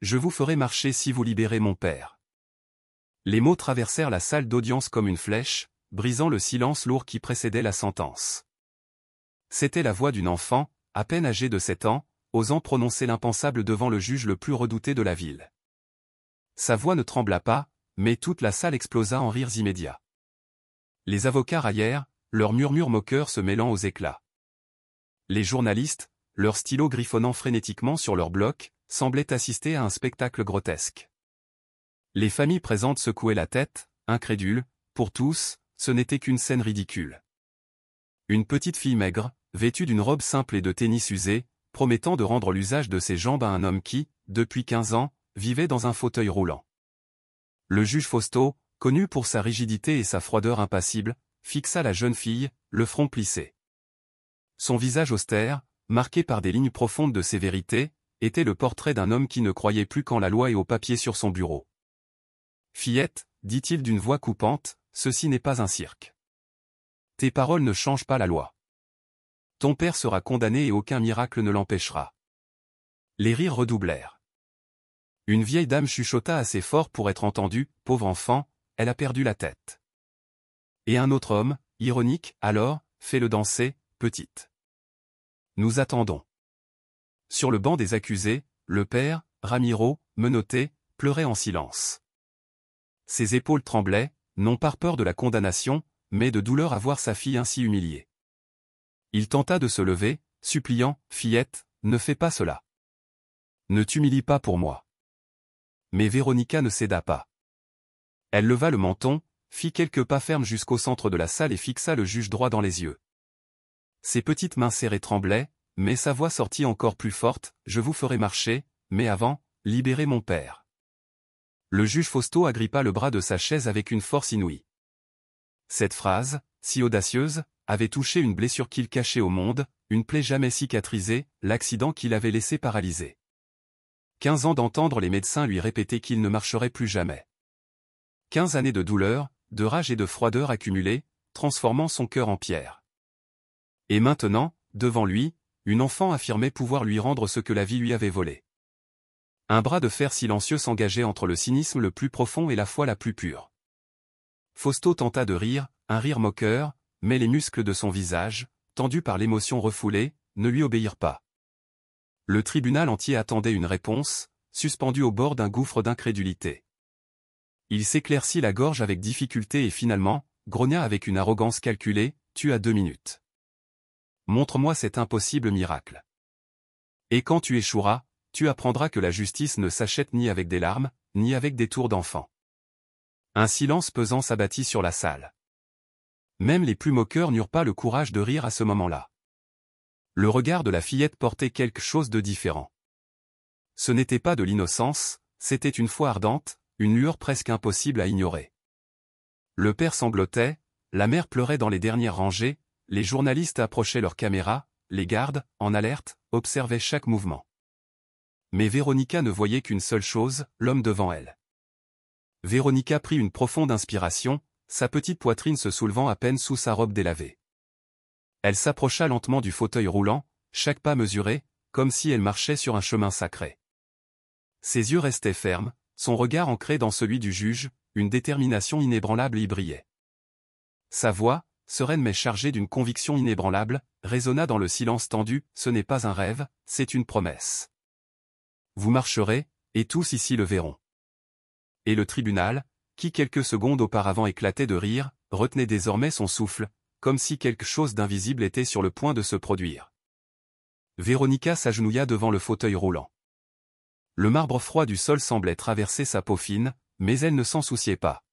je vous ferai marcher si vous libérez mon père. » Les mots traversèrent la salle d'audience comme une flèche, brisant le silence lourd qui précédait la sentence. C'était la voix d'une enfant, à peine âgée de 7 ans, osant prononcer l'impensable devant le juge le plus redouté de la ville. Sa voix ne trembla pas, mais toute la salle explosa en rires immédiats. Les avocats raillèrent, leurs murmures moqueurs se mêlant aux éclats. Les journalistes, leurs stylos griffonnant frénétiquement sur leurs blocs, semblaient assister à un spectacle grotesque. Les familles présentes secouaient la tête, incrédules. Pour tous, ce n'était qu'une scène ridicule. Une petite fille maigre, vêtue d'une robe simple et de tennis usé, promettant de rendre l'usage de ses jambes à un homme qui, depuis 15 ans, vivait dans un fauteuil roulant. Le juge Fausto, connu pour sa rigidité et sa froideur impassible, fixa la jeune fille, le front plissé. Son visage austère, marqué par des lignes profondes de sévérité, était le portrait d'un homme qui ne croyait plus qu'en la loi et au papier sur son bureau. « Fillette, dit-il d'une voix coupante, ceci n'est pas un cirque. Tes paroles ne changent pas la loi. Ton père sera condamné et aucun miracle ne l'empêchera. » Les rires redoublèrent. Une vieille dame chuchota assez fort pour être entendue, « Pauvre enfant, elle a perdu la tête. » Et un autre homme, ironique, alors, « Fais-le danser, petite. Nous attendons. » Sur le banc des accusés, le père, Ramiro, menotté, pleurait en silence. Ses épaules tremblaient, non par peur de la condamnation, mais de douleur à voir sa fille ainsi humiliée. Il tenta de se lever, suppliant, « Fillette, ne fais pas cela. Ne t'humilie pas pour moi. » Mais Véronica ne céda pas. Elle leva le menton, fit quelques pas fermes jusqu'au centre de la salle et fixa le juge droit dans les yeux. Ses petites mains serrées tremblaient, mais sa voix sortit encore plus forte, « Je vous ferai marcher, mais avant, libérez mon père. » Le juge Fausto agrippa le bras de sa chaise avec une force inouïe. Cette phrase, si audacieuse, avait touché une blessure qu'il cachait au monde, une plaie jamais cicatrisée, l'accident qui l'avait laissé paralysé. 15 ans d'entendre les médecins lui répéter qu'il ne marcherait plus jamais. 15 années de douleur, de rage et de froideur accumulées, transformant son cœur en pierre. Et maintenant, devant lui, une enfant affirmait pouvoir lui rendre ce que la vie lui avait volé. Un bras de fer silencieux s'engageait entre le cynisme le plus profond et la foi la plus pure. Fausto tenta de rire, un rire moqueur, mais les muscles de son visage, tendus par l'émotion refoulée, ne lui obéirent pas. Le tribunal entier attendait une réponse, suspendu au bord d'un gouffre d'incrédulité. Il s'éclaircit la gorge avec difficulté et finalement, grogna avec une arrogance calculée, « Tu as 2 minutes. Montre-moi cet impossible miracle. Et quand tu échoueras, tu apprendras que la justice ne s'achète ni avec des larmes, ni avec des tours d'enfant. » Un silence pesant s'abattit sur la salle. Même les plus moqueurs n'eurent pas le courage de rire à ce moment-là. Le regard de la fillette portait quelque chose de différent. Ce n'était pas de l'innocence, c'était une foi ardente, une lueur presque impossible à ignorer. Le père sanglotait, la mère pleurait dans les dernières rangées, les journalistes approchaient leurs caméras, les gardes, en alerte, observaient chaque mouvement. Mais Véronica ne voyait qu'une seule chose, l'homme devant elle. Véronica prit une profonde inspiration, sa petite poitrine se soulevant à peine sous sa robe délavée. Elle s'approcha lentement du fauteuil roulant, chaque pas mesuré, comme si elle marchait sur un chemin sacré. Ses yeux restaient fermes, son regard ancré dans celui du juge, une détermination inébranlable y brillait. Sa voix, sereine mais chargée d'une conviction inébranlable, résonna dans le silence tendu, « Ce n'est pas un rêve, c'est une promesse. Vous marcherez, et tous ici le verront. » Et le tribunal, qui quelques secondes auparavant éclatait de rire, retenait désormais son souffle, comme si quelque chose d'invisible était sur le point de se produire. Véronica s'agenouilla devant le fauteuil roulant. Le marbre froid du sol semblait traverser sa peau fine, mais elle ne s'en souciait pas.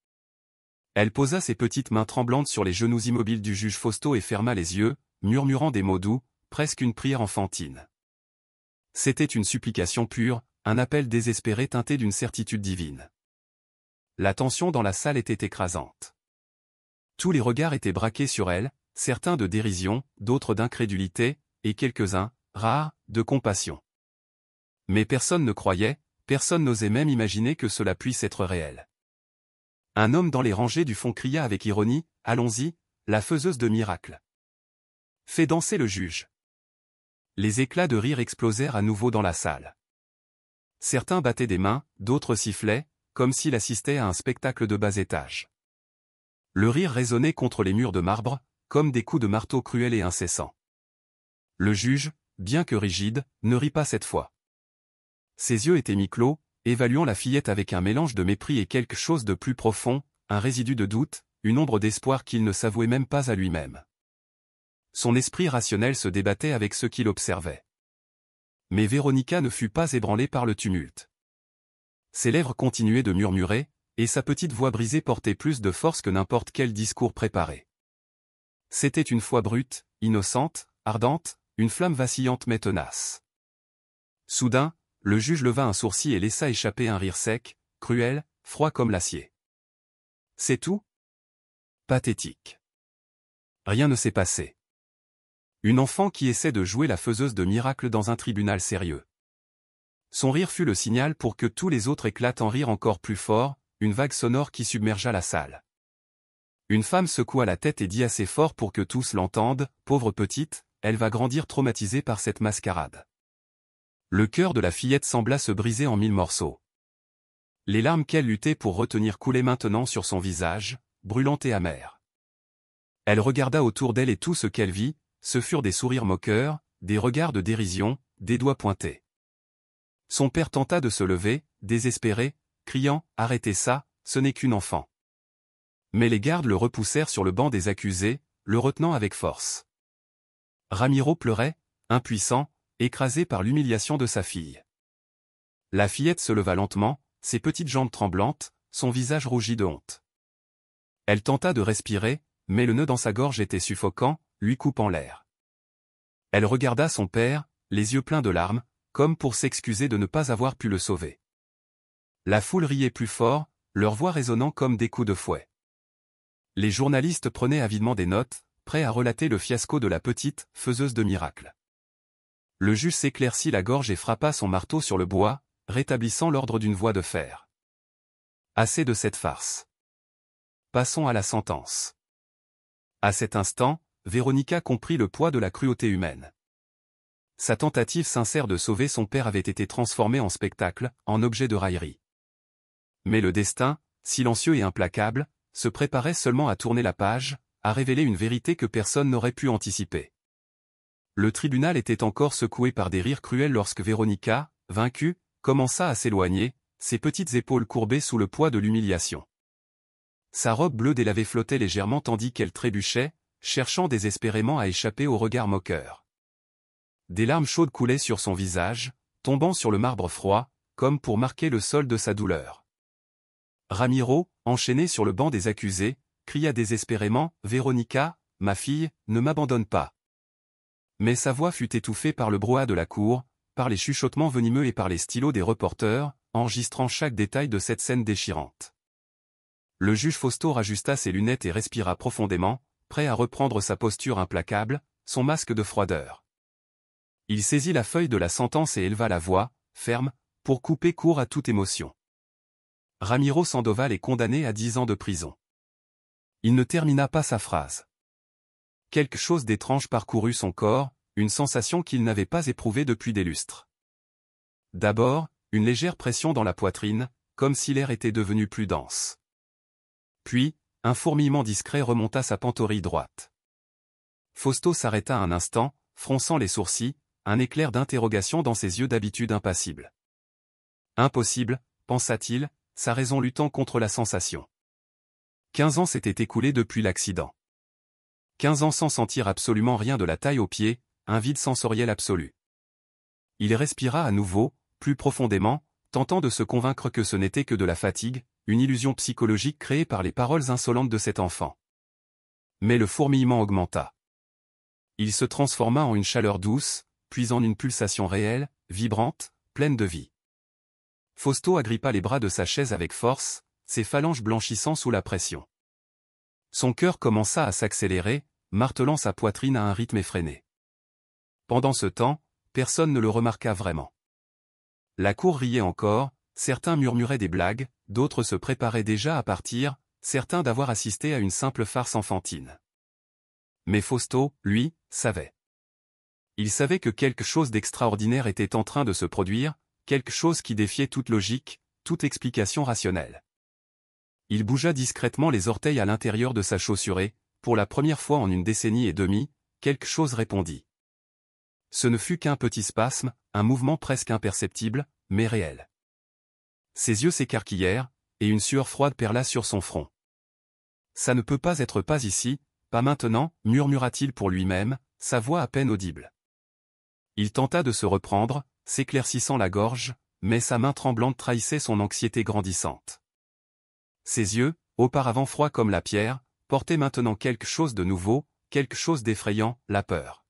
Elle posa ses petites mains tremblantes sur les genoux immobiles du juge Fausto et ferma les yeux, murmurant des mots doux, presque une prière enfantine. C'était une supplication pure, un appel désespéré teinté d'une certitude divine. La tension dans la salle était écrasante. Tous les regards étaient braqués sur elle, certains de dérision, d'autres d'incrédulité, et quelques-uns, rares, de compassion. Mais personne ne croyait, personne n'osait même imaginer que cela puisse être réel. Un homme dans les rangées du fond cria avec ironie, « Allons-y, la faiseuse de miracles. Fais danser le juge. » Les éclats de rire explosèrent à nouveau dans la salle. Certains battaient des mains, d'autres sifflaient, comme s'il assistait à un spectacle de bas étage. Le rire résonnait contre les murs de marbre, comme des coups de marteau cruels et incessants. Le juge, bien que rigide, ne rit pas cette fois. Ses yeux étaient mi-clos, évaluant la fillette avec un mélange de mépris et quelque chose de plus profond, un résidu de doute, une ombre d'espoir qu'il ne s'avouait même pas à lui-même. Son esprit rationnel se débattait avec ceux qui l'observaient. Mais Véronica ne fut pas ébranlée par le tumulte. Ses lèvres continuaient de murmurer, et sa petite voix brisée portait plus de force que n'importe quel discours préparé. C'était une foi brute, innocente, ardente, une flamme vacillante mais tenace. Soudain, le juge leva un sourcil et laissa échapper un rire sec, cruel, froid comme l'acier. « C'est tout ? » Pathétique. Rien ne s'est passé. Une enfant qui essaie de jouer la faiseuse de miracles dans un tribunal sérieux. Son rire fut le signal pour que tous les autres éclatent en rire encore plus fort, une vague sonore qui submergea la salle. Une femme secoua la tête et dit assez fort pour que tous l'entendent, « Pauvre petite, elle va grandir traumatisée par cette mascarade. » Le cœur de la fillette sembla se briser en 1000 morceaux. Les larmes qu'elle luttait pour retenir coulaient maintenant sur son visage, brûlantes et amères. Elle regarda autour d'elle et tout ce qu'elle vit, ce furent des sourires moqueurs, des regards de dérision, des doigts pointés. Son père tenta de se lever, désespéré, criant « Arrêtez ça, ce n'est qu'une enfant. » Mais les gardes le repoussèrent sur le banc des accusés, le retenant avec force. Ramiro pleurait, impuissant, écrasé par l'humiliation de sa fille. La fillette se leva lentement, ses petites jambes tremblantes, son visage rougi de honte. Elle tenta de respirer, mais le nœud dans sa gorge était suffocant, lui coupant l'air. Elle regarda son père, les yeux pleins de larmes, comme pour s'excuser de ne pas avoir pu le sauver. La foule riait plus fort, leur voix résonnant comme des coups de fouet. Les journalistes prenaient avidement des notes, prêts à relater le fiasco de la petite faiseuse de miracles. Le juge s'éclaircit la gorge et frappa son marteau sur le bois, rétablissant l'ordre d'une voix de fer. Assez de cette farce. Passons à la sentence. À cet instant, Véronica comprit le poids de la cruauté humaine. Sa tentative sincère de sauver son père avait été transformée en spectacle, en objet de raillerie. Mais le destin, silencieux et implacable, se préparait seulement à tourner la page, à révéler une vérité que personne n'aurait pu anticiper. Le tribunal était encore secoué par des rires cruels lorsque Véronica, vaincue, commença à s'éloigner, ses petites épaules courbées sous le poids de l'humiliation. Sa robe bleue délavée flottait légèrement tandis qu'elle trébuchait, cherchant désespérément à échapper au regard moqueur. Des larmes chaudes coulaient sur son visage, tombant sur le marbre froid, comme pour marquer le sol de sa douleur. Ramiro, enchaîné sur le banc des accusés, cria désespérément « Véronica, ma fille, ne m'abandonne pas !» Mais sa voix fut étouffée par le brouhaha de la cour, par les chuchotements venimeux et par les stylos des reporters, enregistrant chaque détail de cette scène déchirante. Le juge Fausto rajusta ses lunettes et respira profondément, prêt à reprendre sa posture implacable, son masque de froideur. Il saisit la feuille de la sentence et éleva la voix, ferme, pour couper court à toute émotion. Ramiro Sandoval est condamné à 10 ans de prison. Il ne termina pas sa phrase. Quelque chose d'étrange parcourut son corps, une sensation qu'il n'avait pas éprouvée depuis des lustres. D'abord, une légère pression dans la poitrine, comme si l'air était devenu plus dense. Puis, un fourmillement discret remonta sa pantorrille droite. Fausto s'arrêta un instant, fronçant les sourcils, un éclair d'interrogation dans ses yeux d'habitude impassibles. Impossible, pensa-t-il, sa raison luttant contre la sensation. 15 ans s'étaient écoulés depuis l'accident. 15 ans sans sentir absolument rien de la taille aux pieds, un vide sensoriel absolu. Il respira à nouveau, plus profondément, tentant de se convaincre que ce n'était que de la fatigue, une illusion psychologique créée par les paroles insolentes de cet enfant. Mais le fourmillement augmenta. Il se transforma en une chaleur douce, puis en une pulsation réelle, vibrante, pleine de vie. Fausto agrippa les bras de sa chaise avec force, ses phalanges blanchissant sous la pression. Son cœur commença à s'accélérer, martelant sa poitrine à un rythme effréné. Pendant ce temps, personne ne le remarqua vraiment. La cour riait encore, certains murmuraient des blagues, d'autres se préparaient déjà à partir, certains d'avoir assisté à une simple farce enfantine. Mais Fausto, lui, savait. Il savait que quelque chose d'extraordinaire était en train de se produire, quelque chose qui défiait toute logique, toute explication rationnelle. Il bougea discrètement les orteils à l'intérieur de sa chaussure et, pour la première fois en une décennie et demie, quelque chose répondit. Ce ne fut qu'un petit spasme, un mouvement presque imperceptible, mais réel. Ses yeux s'écarquillèrent, et une sueur froide perla sur son front. Ça ne peut pas être pas ici, pas maintenant, murmura-t-il pour lui-même, sa voix à peine audible. Il tenta de se reprendre, s'éclaircissant la gorge, mais sa main tremblante trahissait son anxiété grandissante. Ses yeux, auparavant froids comme la pierre, portaient maintenant quelque chose de nouveau, quelque chose d'effrayant, la peur.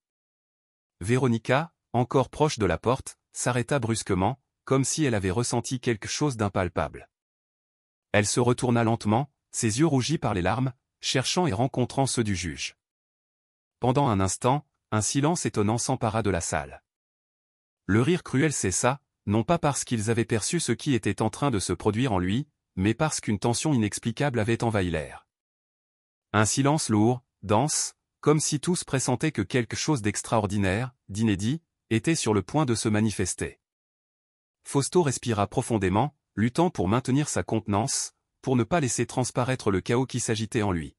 Véronica, encore proche de la porte, s'arrêta brusquement, comme si elle avait ressenti quelque chose d'impalpable. Elle se retourna lentement, ses yeux rougis par les larmes, cherchant et rencontrant ceux du juge. Pendant un instant, un silence étonnant s'empara de la salle. Le rire cruel cessa, non pas parce qu'ils avaient perçu ce qui était en train de se produire en lui, mais parce qu'une tension inexplicable avait envahi l'air. Un silence lourd, dense, comme si tous pressentaient que quelque chose d'extraordinaire, d'inédit, était sur le point de se manifester. Fausto respira profondément, luttant pour maintenir sa contenance, pour ne pas laisser transparaître le chaos qui s'agitait en lui.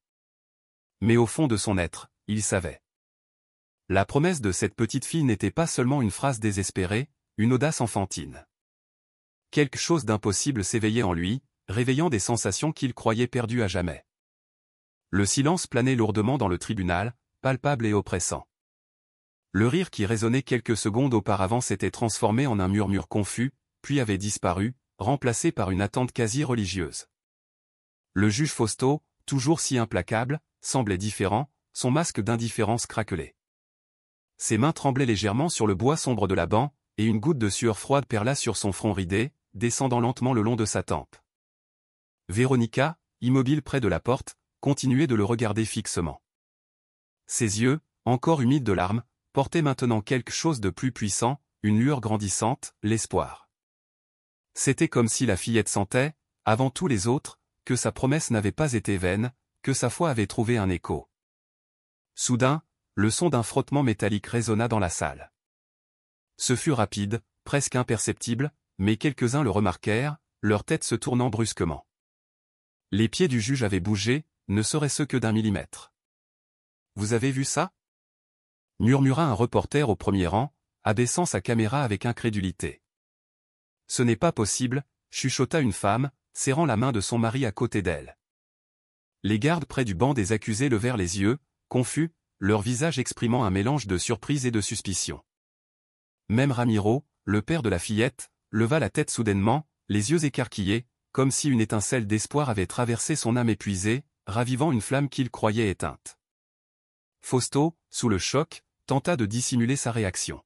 Mais au fond de son être, il savait. La promesse de cette petite fille n'était pas seulement une phrase désespérée, une audace enfantine. Quelque chose d'impossible s'éveillait en lui, réveillant des sensations qu'il croyait perdues à jamais. Le silence planait lourdement dans le tribunal, palpable et oppressant. Le rire qui résonnait quelques secondes auparavant s'était transformé en un murmure confus, puis avait disparu, remplacé par une attente quasi religieuse. Le juge Fausto, toujours si implacable, semblait différent, son masque d'indifférence craquelait. Ses mains tremblaient légèrement sur le bois sombre de la banc, et une goutte de sueur froide perla sur son front ridé, descendant lentement le long de sa tempe. Véronica, immobile près de la porte, continuait de le regarder fixement. Ses yeux, encore humides de larmes, portaient maintenant quelque chose de plus puissant, une lueur grandissante, l'espoir. C'était comme si la fillette sentait, avant tous les autres, que sa promesse n'avait pas été vaine, que sa foi avait trouvé un écho. Soudain, le son d'un frottement métallique résonna dans la salle. Ce fut rapide, presque imperceptible, mais quelques-uns le remarquèrent, leur tête se tournant brusquement. Les pieds du juge avaient bougé, ne serait-ce que d'1 millimètre. « Vous avez vu ça ?» murmura un reporter au premier rang, abaissant sa caméra avec incrédulité. « Ce n'est pas possible », chuchota une femme, serrant la main de son mari à côté d'elle. Les gardes près du banc des accusés levèrent les yeux, confus, leur visage exprimant un mélange de surprise et de suspicion. Même Ramiro, le père de la fillette, leva la tête soudainement, les yeux écarquillés, comme si une étincelle d'espoir avait traversé son âme épuisée, ravivant une flamme qu'il croyait éteinte. Fausto, sous le choc, tenta de dissimuler sa réaction.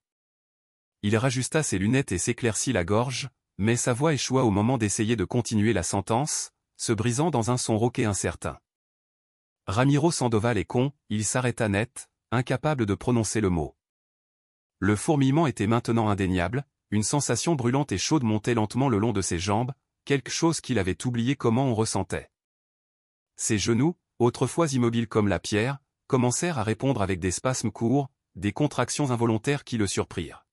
Il rajusta ses lunettes et s'éclaircit la gorge, mais sa voix échoua au moment d'essayer de continuer la sentence, se brisant dans un son rauque et incertain. Ramiro Sandoval est con, il s'arrêta net, incapable de prononcer le mot. Le fourmillement était maintenant indéniable, une sensation brûlante et chaude montait lentement le long de ses jambes, quelque chose qu'il avait oublié comment on ressentait. Ses genoux, autrefois immobiles comme la pierre, commencèrent à répondre avec des spasmes courts, des contractions involontaires qui le surprirent.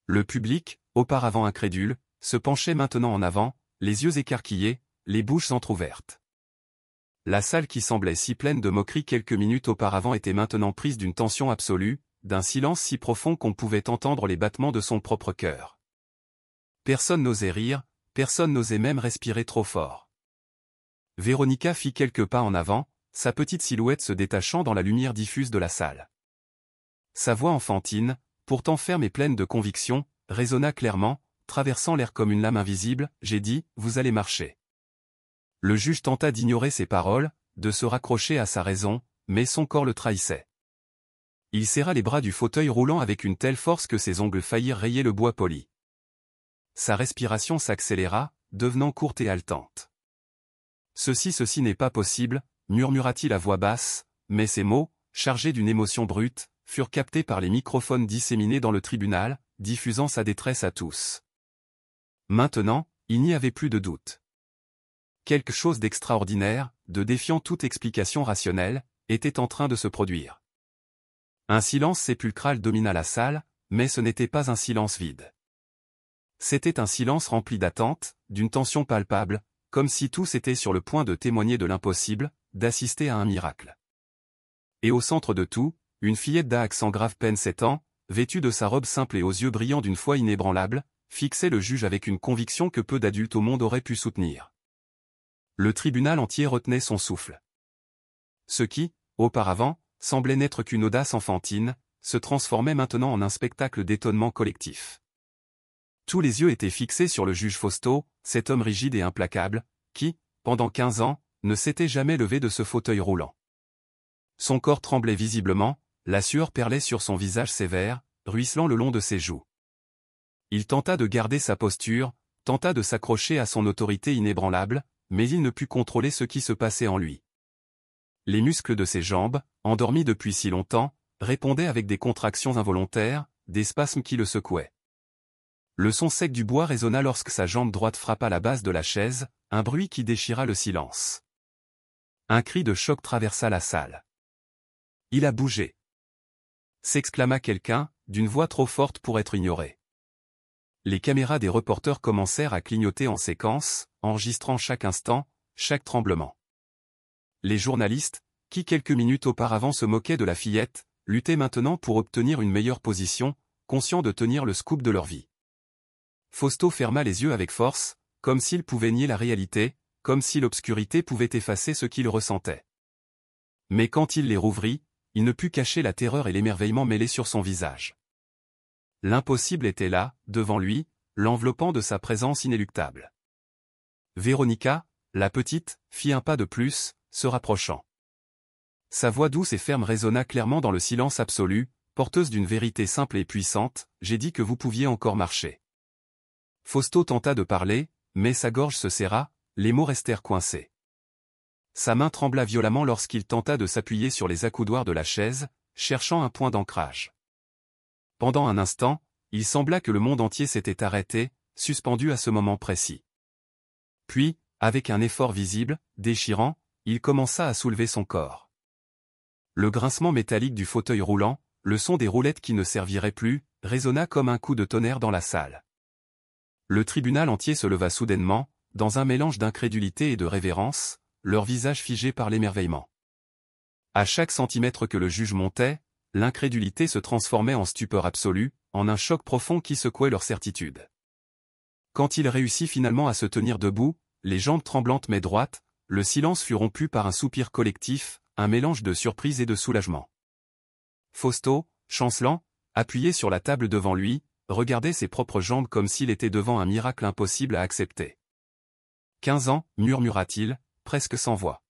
Le public, auparavant incrédule, se penchait maintenant en avant, les yeux écarquillés, les bouches entr'ouvertes. La salle qui semblait si pleine de moqueries quelques minutes auparavant était maintenant prise d'une tension absolue, d'un silence si profond qu'on pouvait entendre les battements de son propre cœur. Personne n'osait rire, personne n'osait même respirer trop fort. Véronica fit quelques pas en avant, sa petite silhouette se détachant dans la lumière diffuse de la salle. Sa voix enfantine, pourtant ferme et pleine de conviction, résonna clairement, traversant l'air comme une lame invisible, « J'ai dit, vous allez marcher. » Le juge tenta d'ignorer ses paroles, de se raccrocher à sa raison, mais son corps le trahissait. Il serra les bras du fauteuil roulant avec une telle force que ses ongles faillirent rayer le bois poli. Sa respiration s'accéléra, devenant courte et haletante. Ceci n'est pas possible, murmura-t-il à voix basse, mais ces mots, chargés d'une émotion brute, furent captés par les microphones disséminés dans le tribunal, diffusant sa détresse à tous. Maintenant, il n'y avait plus de doute. Quelque chose d'extraordinaire, de défiant toute explication rationnelle, était en train de se produire. Un silence sépulcral domina la salle, mais ce n'était pas un silence vide. C'était un silence rempli d'attente, d'une tension palpable, comme si tous étaient sur le point de témoigner de l'impossible, d'assister à un miracle. Et au centre de tout, une fillette d'Aix en grave peine 7 ans, vêtue de sa robe simple et aux yeux brillants d'une foi inébranlable, fixait le juge avec une conviction que peu d'adultes au monde auraient pu soutenir. Le tribunal entier retenait son souffle. Ce qui, auparavant, semblait n'être qu'une audace enfantine, se transformait maintenant en un spectacle d'étonnement collectif. Tous les yeux étaient fixés sur le juge Fausto, cet homme rigide et implacable, qui, pendant 15 ans, ne s'était jamais levé de ce fauteuil roulant. Son corps tremblait visiblement, la sueur perlait sur son visage sévère, ruisselant le long de ses joues. Il tenta de garder sa posture, tenta de s'accrocher à son autorité inébranlable, mais il ne put contrôler ce qui se passait en lui. Les muscles de ses jambes, endormis depuis si longtemps, répondaient avec des contractions involontaires, des spasmes qui le secouaient. Le son sec du bois résonna lorsque sa jambe droite frappa la base de la chaise, un bruit qui déchira le silence. Un cri de choc traversa la salle. « Il a bougé !» s'exclama quelqu'un, d'une voix trop forte pour être ignorée. Les caméras des reporters commencèrent à clignoter en séquence, enregistrant chaque instant, chaque tremblement. Les journalistes, qui quelques minutes auparavant se moquaient de la fillette, luttaient maintenant pour obtenir une meilleure position, conscients de tenir le scoop de leur vie. Fausto ferma les yeux avec force, comme s'il pouvait nier la réalité, comme si l'obscurité pouvait effacer ce qu'il ressentait. Mais quand il les rouvrit, il ne put cacher la terreur et l'émerveillement mêlés sur son visage. L'impossible était là, devant lui, l'enveloppant de sa présence inéluctable. Véronica, la petite, fit un pas de plus, se rapprochant. Sa voix douce et ferme résonna clairement dans le silence absolu, porteuse d'une vérité simple et puissante, « J'ai dit que vous pouviez encore marcher. » Fausto tenta de parler, mais sa gorge se serra, les mots restèrent coincés. Sa main trembla violemment lorsqu'il tenta de s'appuyer sur les accoudoirs de la chaise, cherchant un point d'ancrage. Pendant un instant, il sembla que le monde entier s'était arrêté, suspendu à ce moment précis. Puis, avec un effort visible, déchirant, il commença à soulever son corps. Le grincement métallique du fauteuil roulant, le son des roulettes qui ne serviraient plus, résonna comme un coup de tonnerre dans la salle. Le tribunal entier se leva soudainement, dans un mélange d'incrédulité et de révérence, leur visage figé par l'émerveillement. À chaque centimètre que le juge montait, l'incrédulité se transformait en stupeur absolue, en un choc profond qui secouait leur certitude. Quand il réussit finalement à se tenir debout, les jambes tremblantes mais droites, le silence fut rompu par un soupir collectif, un mélange de surprise et de soulagement. Fausto, chancelant, appuyé sur la table devant lui, regardait ses propres jambes comme s'il était devant un miracle impossible à accepter. 15 ans, murmura-t-il, presque sans voix.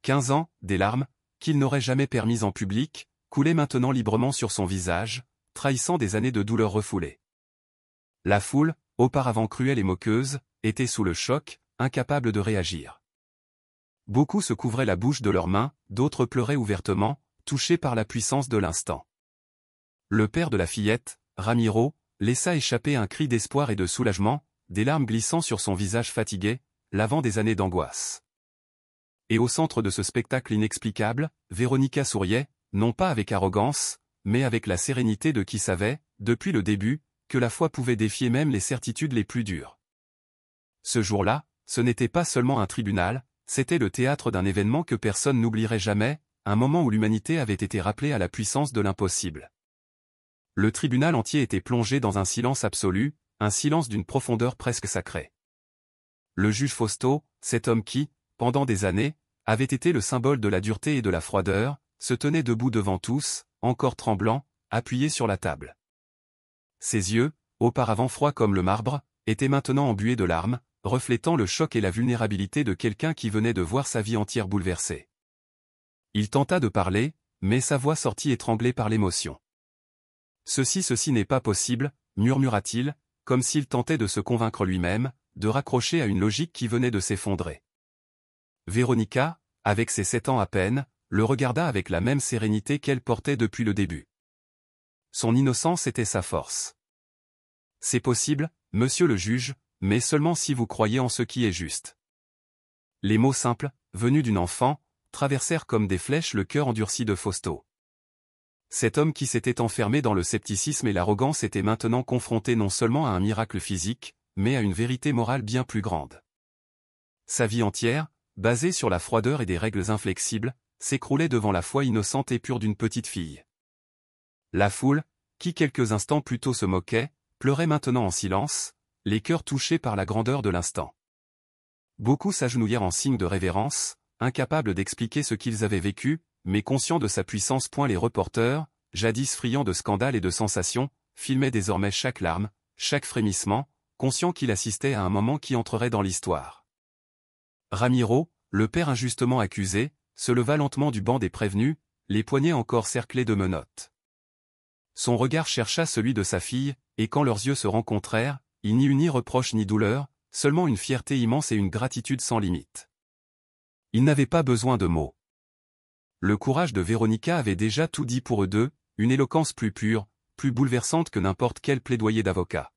15 ans, des larmes, qu'il n'aurait jamais permises en public, coulaient maintenant librement sur son visage, trahissant des années de douleur refoulées. La foule, auparavant cruelle et moqueuse, était sous le choc, incapable de réagir. Beaucoup se couvraient la bouche de leurs mains, d'autres pleuraient ouvertement, touchés par la puissance de l'instant. Le père de la fillette, Ramiro, laissa échapper un cri d'espoir et de soulagement, des larmes glissant sur son visage fatigué, lavant des années d'angoisse. Et au centre de ce spectacle inexplicable, Véronica souriait, non pas avec arrogance, mais avec la sérénité de qui savait, depuis le début, que la foi pouvait défier même les certitudes les plus dures. Ce jour-là, ce n'était pas seulement un tribunal, c'était le théâtre d'un événement que personne n'oublierait jamais, un moment où l'humanité avait été rappelée à la puissance de l'impossible. Le tribunal entier était plongé dans un silence absolu, un silence d'une profondeur presque sacrée. Le juge Fausto, cet homme qui, pendant des années, avait été le symbole de la dureté et de la froideur, se tenait debout devant tous, encore tremblant, appuyé sur la table. Ses yeux, auparavant froids comme le marbre, étaient maintenant embués de larmes, reflétant le choc et la vulnérabilité de quelqu'un qui venait de voir sa vie entière bouleversée. Il tenta de parler, mais sa voix sortit étranglée par l'émotion. Ceci n'est pas possible, murmura-t-il, comme s'il tentait de se convaincre lui-même, de raccrocher à une logique qui venait de s'effondrer. Véronica, avec ses 7 ans à peine, le regarda avec la même sérénité qu'elle portait depuis le début. Son innocence était sa force. « C'est possible, monsieur le juge, mais seulement si vous croyez en ce qui est juste. » Les mots simples, venus d'une enfant, traversèrent comme des flèches le cœur endurci de Fausto. Cet homme qui s'était enfermé dans le scepticisme et l'arrogance était maintenant confronté non seulement à un miracle physique, mais à une vérité morale bien plus grande. Sa vie entière, basée sur la froideur et des règles inflexibles, s'écroulait devant la foi innocente et pure d'une petite fille. La foule, qui quelques instants plus tôt se moquait, pleurait maintenant en silence, les cœurs touchés par la grandeur de l'instant. Beaucoup s'agenouillèrent en signe de révérence, incapables d'expliquer ce qu'ils avaient vécu, mais conscients de sa puissance. Les reporters, jadis friands de scandales et de sensations, filmaient désormais chaque larme, chaque frémissement, conscients qu'il assistait à un moment qui entrerait dans l'histoire. Ramiro, le père injustement accusé, se leva lentement du banc des prévenus, les poignets encore cerclés de menottes. Son regard chercha celui de sa fille, et quand leurs yeux se rencontrèrent, il n'y eut ni reproche ni douleur, seulement une fierté immense et une gratitude sans limite. Il n'avait pas besoin de mots. Le courage de Véronica avait déjà tout dit pour eux deux, une éloquence plus pure, plus bouleversante que n'importe quel plaidoyer d'avocat.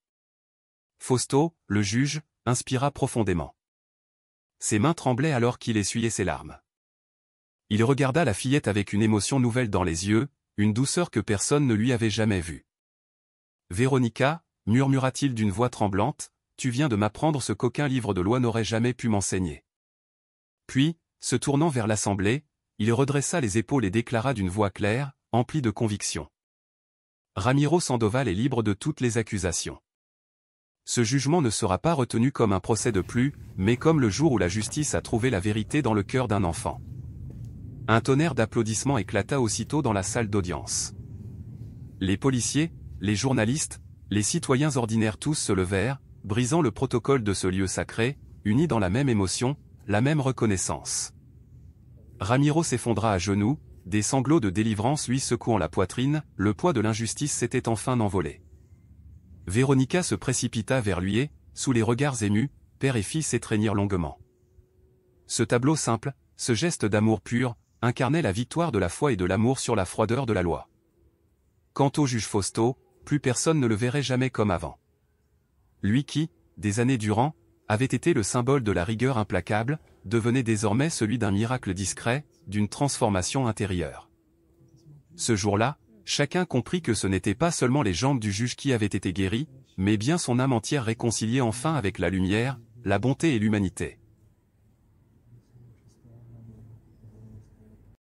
Fausto, le juge, inspira profondément. Ses mains tremblaient alors qu'il essuyait ses larmes. Il regarda la fillette avec une émotion nouvelle dans les yeux, une douceur que personne ne lui avait jamais vue. « Véronica, murmura-t-il d'une voix tremblante, tu viens de m'apprendre ce qu'aucun livre de loi n'aurait jamais pu m'enseigner. » Puis, se tournant vers l'assemblée, il redressa les épaules et déclara d'une voix claire, emplie de conviction. Ramiro Sandoval est libre de toutes les accusations. Ce jugement ne sera pas retenu comme un procès de plus, mais comme le jour où la justice a trouvé la vérité dans le cœur d'un enfant. Un tonnerre d'applaudissements éclata aussitôt dans la salle d'audience. Les policiers, les journalistes, les citoyens ordinaires tous se levèrent, brisant le protocole de ce lieu sacré, unis dans la même émotion, la même reconnaissance. Ramiro s'effondra à genoux, des sanglots de délivrance lui secouant la poitrine, le poids de l'injustice s'était enfin envolé. Véronica se précipita vers lui et, sous les regards émus, père et fille s'étreignirent longuement. Ce tableau simple, ce geste d'amour pur, incarnait la victoire de la foi et de l'amour sur la froideur de la loi. Quant au juge Fausto, plus personne ne le verrait jamais comme avant. Lui qui, des années durant, avait été le symbole de la rigueur implacable, devenait désormais celui d'un miracle discret, d'une transformation intérieure. Ce jour-là, chacun comprit que ce n'étaient pas seulement les jambes du juge qui avaient été guéries, mais bien son âme entière réconciliée enfin avec la lumière, la bonté et l'humanité.